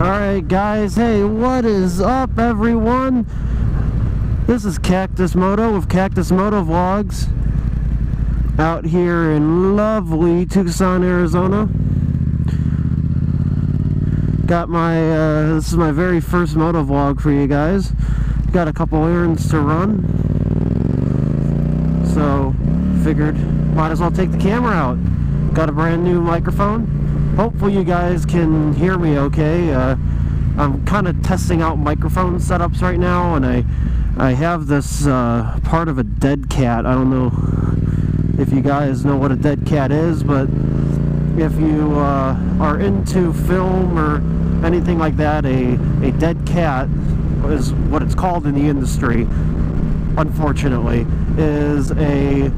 Alright guys, hey, what is up everyone? This is Cactus Moto with Cactus Motovlogs out here in lovely Tucson, Arizona. Got my, this is my very first motovlog for you guys. Got a couple errands to run, so figured might as well take the camera out. Got a brand new microphone. Hopefully you guys can hear me okay. I'm kind of testing out microphone setups right now, and I have this part of a dead cat. I don't know if you guys know what a dead cat is, but if you are into film or anything like that, a dead cat is what it's called in the industry, unfortunately, is a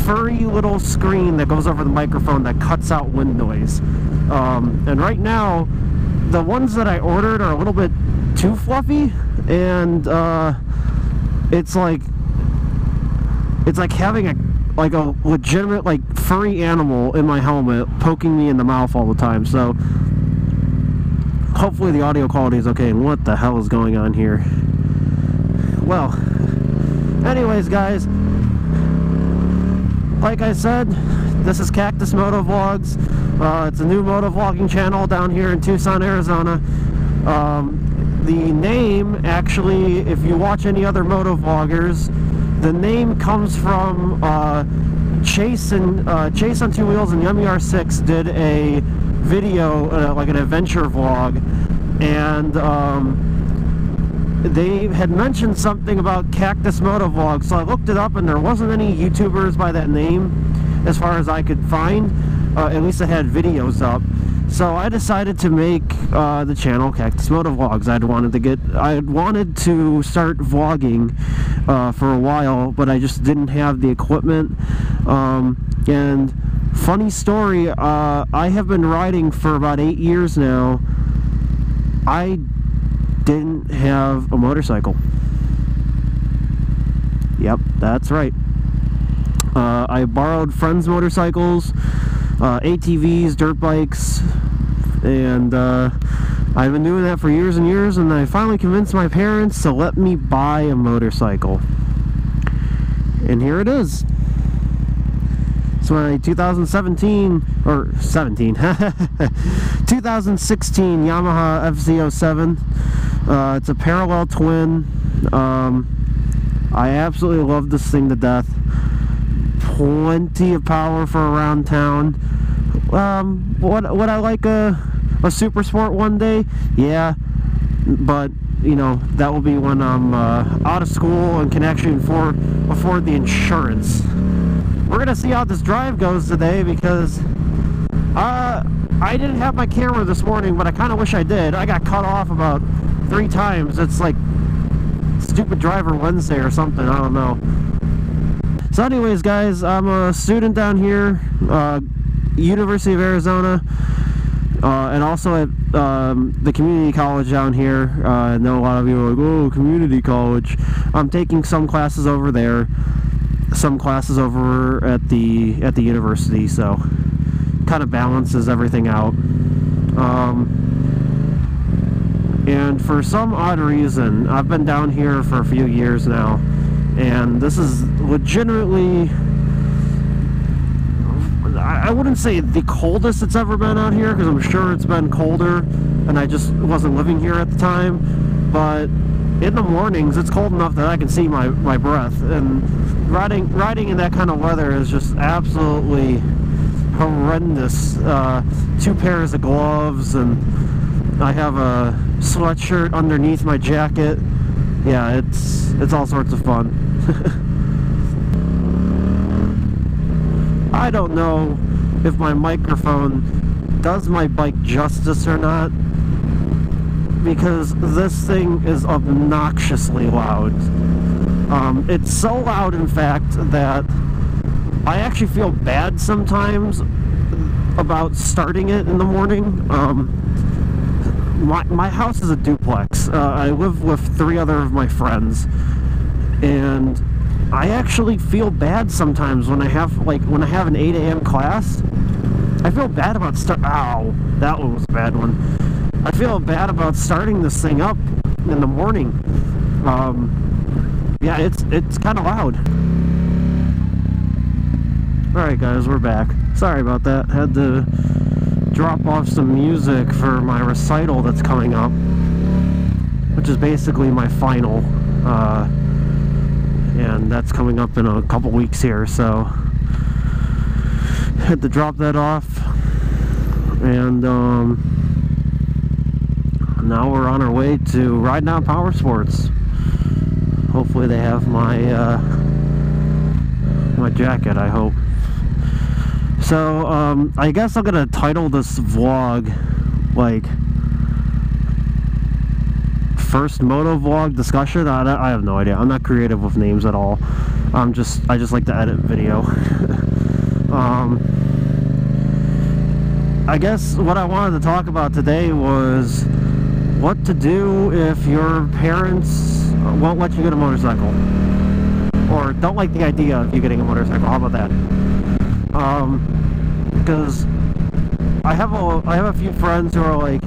furry little screen that goes over the microphone that cuts out wind noise. And right now the ones that I ordered are a little bit too fluffy, and it's like having a legitimate furry animal in my helmet poking me in the mouth all the time. So hopefully the audio quality is okay. And what the hell is going on here? Well, anyways guys, like I said, this is Cactus Motovlogs. It's a new motovlogging channel down here in Tucson, Arizona. The name, actually, if you watch any other motovloggers, the name comes from Chase on Two Wheels and Yummy R6 did a video, like an adventure vlog, and they had mentioned something about Cactus Motovlog, so I looked it up and there wasn't any YouTubers by that name as far as I could find. At least I had videos up. So I decided to make the channel Cactus Motovlogs. I had wanted to start vlogging for a while, but I just didn't have the equipment. And funny story, I have been riding for about 8 years now. I didn't have a motorcycle. Yep, that's right. I borrowed friends' motorcycles, ATVs, dirt bikes, and I've been doing that for years and years, and I finally convinced my parents to let me buy a motorcycle. And here it is. It's my 2016 Yamaha FZ07. It's a parallel twin. I absolutely love this thing to death. Plenty of power for around town. Would I like a super sport one day? Yeah, but you know, that will be when I'm out of school and can actually afford the insurance. We're gonna see how this drive goes today, because I didn't have my camera this morning, but I kind of wish I did. I got cut off about 3 times. It's like stupid driver Wednesday or something, I don't know. So anyways guys, I'm a student down here, University of Arizona, and also at the community college down here. I know a lot of you are like, oh, community college. I'm taking some classes over there, some classes over at the university, so kind of balances everything out. And for some odd reason, I've been down here for a few years now, and this is legitimately, I wouldn't say the coldest it's ever been out here, because I'm sure it's been colder and I just wasn't living here at the time, but in the mornings it's cold enough that I can see my breath, and riding in that kind of weather is just absolutely horrendous. 2 pairs of gloves, and I have a sweatshirt underneath my jacket. Yeah, it's all sorts of fun. I don't know if my microphone does my bike justice or not, because this thing is obnoxiously loud. It's so loud, in fact, that I actually feel bad sometimes about starting it in the morning. My house is a duplex. I live with 3 other of my friends, and I actually feel bad sometimes when I have an 8 a.m. class. I feel bad about ow, that one was a bad one. I feel bad about starting this thing up in the morning. Yeah, it's kind of loud. Alright guys, we're back. Sorry about that. Had to drop off some music for my recital that's coming up, which is basically my final. And that's coming up in a couple weeks here, so had to drop that off. And now we're on our way to Ride Down Power Sports. Hopefully they have my my jacket, I hope. So I guess I'm gonna title this vlog like first motovlog discussion. I have no idea. I'm not creative with names at all. I just like to edit video. I guess what I wanted to talk about today was what to do if your parents won't let you get a motorcycle, or don't like the idea of you getting a motorcycle. How about that? Because I have a few friends who are like,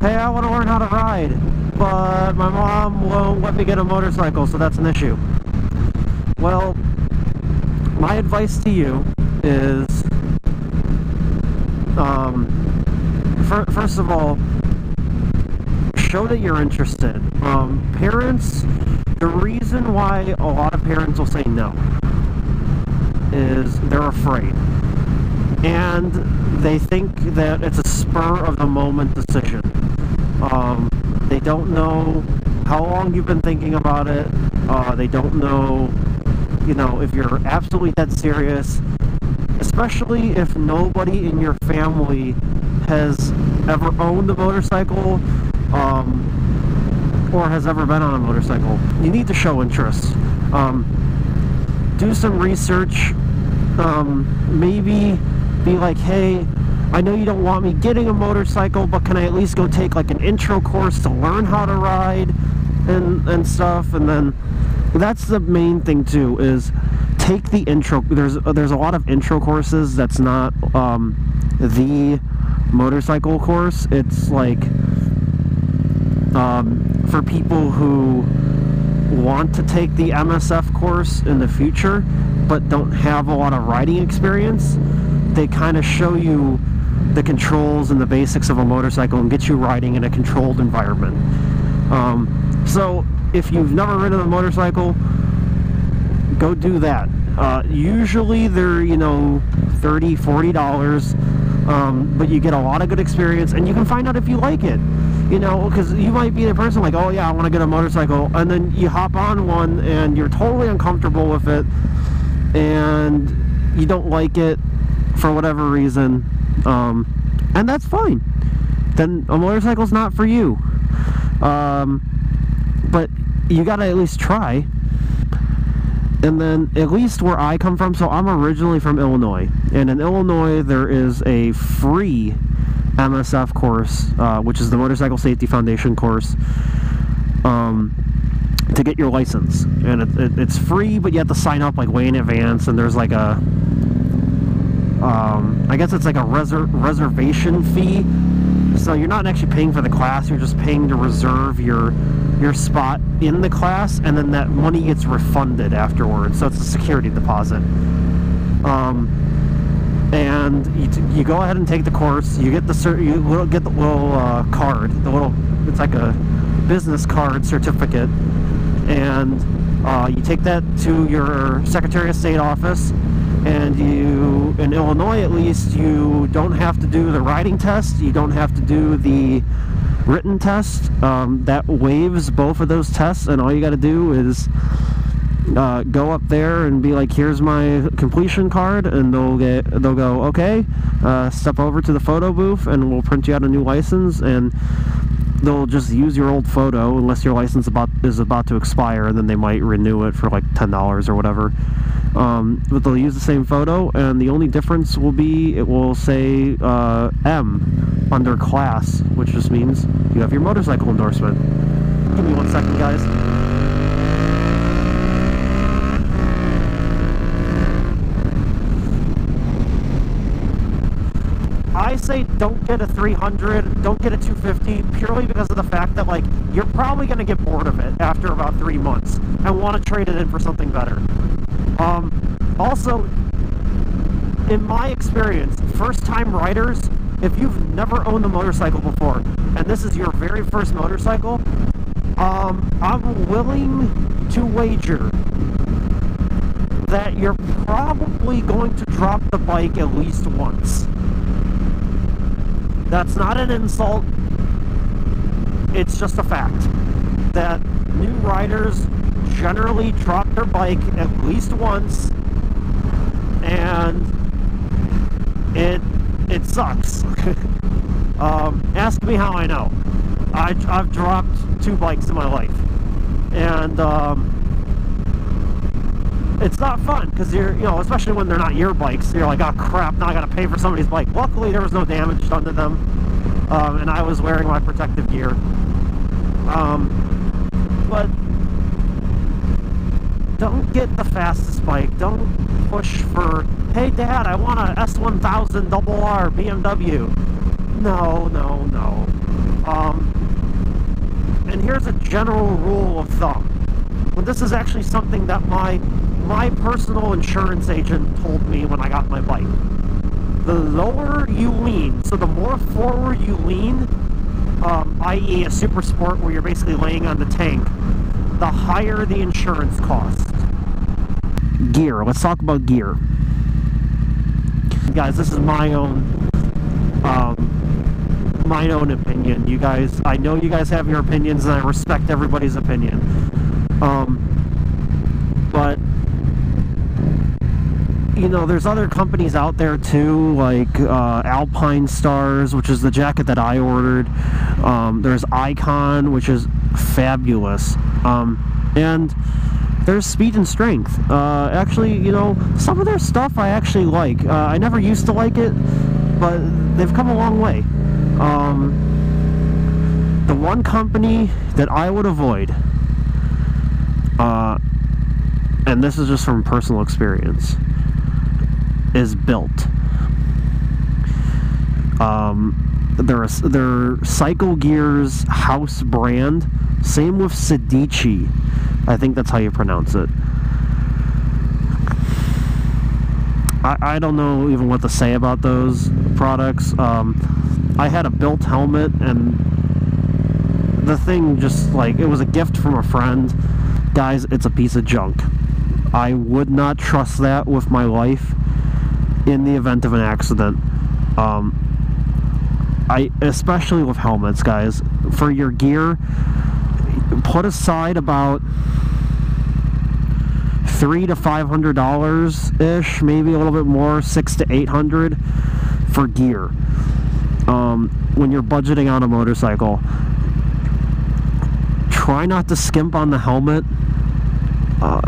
hey, I want to learn how to ride, but my mom won't let me get a motorcycle, so that's an issue. Well, my advice to you is, first of all, show that you're interested. Parents, the reason why a lot of parents will say no is they're afraid. And they think that it's a spur of the moment decision. They don't know how long you've been thinking about it. They don't know, you know, if you're absolutely dead serious, especially if nobody in your family has ever owned a motorcycle, or has ever been on a motorcycle. You need to show interest. Do some research. Maybe be like, hey, I know you don't want me getting a motorcycle, but can I at least go take like an intro course to learn how to ride and stuff? And then that's the main thing too, is take the intro. There's a lot of intro courses that's not the motorcycle course. It's like for people who want to take the MSF course in the future but don't have a lot of riding experience. They kind of show you the controls and the basics of a motorcycle and get you riding in a controlled environment. So if you've never ridden a motorcycle, go do that. Usually they're, you know, $30, $40, but you get a lot of good experience, and you can find out if you like it. You know, because you might be the person like, oh yeah, I want to get a motorcycle, and then you hop on one and you're totally uncomfortable with it, and you don't like it for whatever reason, and that's fine. Then a motorcycle's not for you. But you gotta at least try. And then, at least where I come from, so I'm originally from Illinois, and in Illinois there is a free MSF course, which is the Motorcycle Safety Foundation course, to get your license. And it's free, but you have to sign up like way in advance, and there's like a I guess it's like a reservation fee. So you're not actually paying for the class, you're just paying to reserve your spot in the class, and then that money gets refunded afterwards. So it's a security deposit. And you go ahead and take the course. You get the little card, it's like a business card certificate, and you take that to your Secretary of State office. And you, in Illinois at least, you don't have to do the riding test, you don't have to do the written test. That waives both of those tests, and all you got to do is go up there and be like, here's my completion card, and they'll go, okay, step over to the photo booth and we'll print you out a new license, and they'll just use your old photo unless your license is about to expire, and then they might renew it for like $10 or whatever. But they'll use the same photo, and the only difference will be it will say M under class, which just means you have your motorcycle endorsement. Give me 1 second, guys. I I say don't get a 300, don't get a 250, purely because of the fact that, like, you're probably going to get bored of it after about 3 months and want to trade it in for something better. Also, in my experience, first-time riders, if you've never owned a motorcycle before, and this is your very first motorcycle, I'm willing to wager that you're probably going to drop the bike at least once. That's not an insult, it's just a fact that new riders generally drop their bike at least once, and it sucks. Ask me how I know. I've dropped 2 bikes in my life, and it's not fun, because you're, you know, especially when they're not your bikes, you're like, oh crap, now I gotta pay for somebody's bike. Luckily there was no damage done to them, and I was wearing my protective gear. But don't get the fastest bike. Don't push for, hey dad, I want a S1000 RR BMW. No, no, no. And here's a general rule of thumb. Well, this is actually something that my personal insurance agent told me when I got my bike. The lower you lean, so the more forward you lean, i.e. a super sport where you're basically laying on the tank, the higher the insurance cost. Gear. Let's talk about gear. Guys, this is my own opinion. You guys, I know you guys have your opinions, and I respect everybody's opinion. But you know, there's other companies out there too, like Alpine Stars, which is the jacket that I ordered. There's Icon, which is fabulous. And there's Speed and Strength. Actually, you know, some of their stuff I actually like. I never used to like it, but they've come a long way. The one company that I would avoid, and this is just from personal experience, is Built. They're Cycle Gear's house brand. Same with Sedici. I think that's how you pronounce it. I don't know even what to say about those products. I had a Built helmet, and the thing just, like, it was a gift from a friend. Guys, it's a piece of junk. I would not trust that with my life in the event of an accident. Especially with helmets, guys. For your gear, put aside about $300 to $500 ish, maybe a little bit more, $600 to $800 for gear. When you're budgeting on a motorcycle, try not to skimp on the helmet.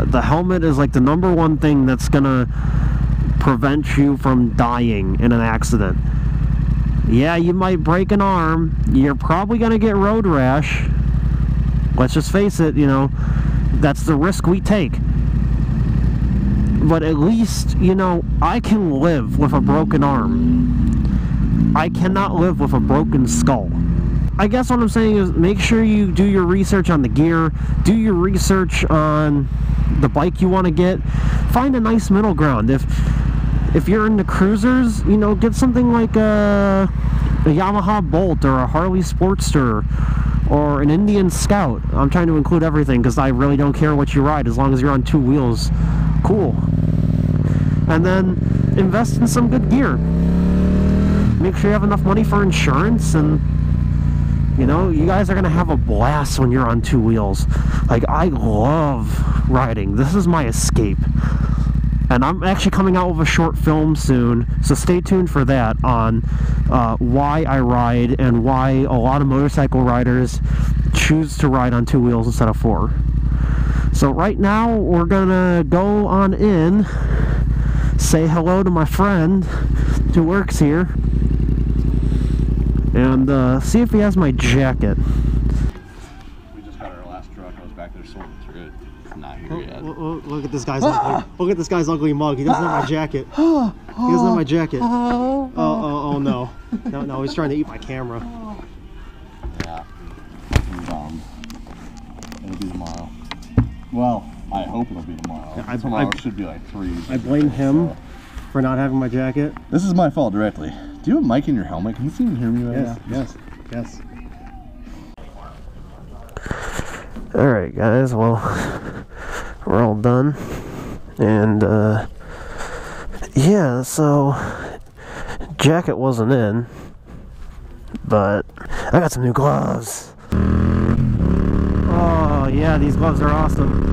The helmet is like the #1 thing that's gonna prevent you from dying in an accident. Yeah, you might break an arm. You're probably gonna get road rash. Let's just face it, you know, that's the risk we take. But at least, you know, I can live with a broken arm. I cannot live with a broken skull. I guess what I'm saying is, make sure you do your research on the gear, do your research on the bike you want to get. Find a nice middle ground. If you're into cruisers, you know, get something like a Yamaha Bolt or a Harley Sportster or an Indian Scout. I'm trying to include everything because I really don't care what you ride as long as you're on 2 wheels. Cool. And then invest in some good gear. Make sure you have enough money for insurance, and you know, you guys are gonna have a blast when you're on 2 wheels. Like, I love riding. This is my escape. And I'm actually coming out with a short film soon, so stay tuned for that on why I ride and why a lot of motorcycle riders choose to ride on 2 wheels instead of 4. So right now, we're gonna go on in, say hello to my friend who works here, and see if he has my jacket. We just got our last truck. I was back there sorting through it. It's not here yet. look at this guy's ugly. Look at this guy's ugly mug. He doesn't have my jacket. He doesn't have my jacket. Oh no. No, he's trying to eat my camera. Yeah. It'll be tomorrow. Well, I hope it'll be tomorrow. Yeah, tomorrow should be like 3. I blame him for not having my jacket. This is my fault directly. Do you have a mic in your helmet? Can you even hear me right now? Yes. Alright guys, well, we're all done, and yeah, so jacket wasn't in, but I got some new gloves. Oh yeah, these gloves are awesome.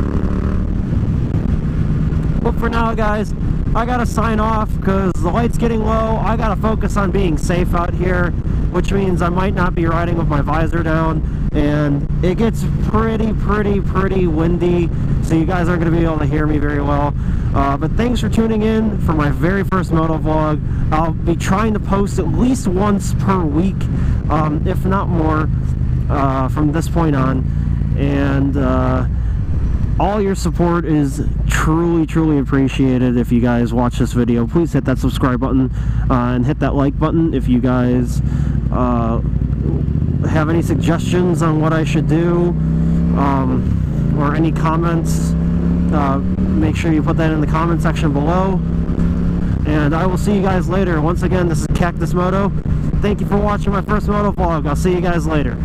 But for now guys, I gotta sign off because the light's getting low. I gotta focus on being safe out here, which means I might not be riding with my visor down, and it gets pretty windy, so you guys aren't going to be able to hear me very well. But thanks for tuning in for my very first motovlog. I'll be trying to post at least once per week, if not more, from this point on. And all your support is truly appreciated. If you guys watch this video, please hit that subscribe button and hit that like button. If you guys have any suggestions on what I should do, or any comments, make sure you put that in the comment section below. And I will see you guys later. Once again, this is Cactus Moto. Thank you for watching my first motovlog. I'll see you guys later.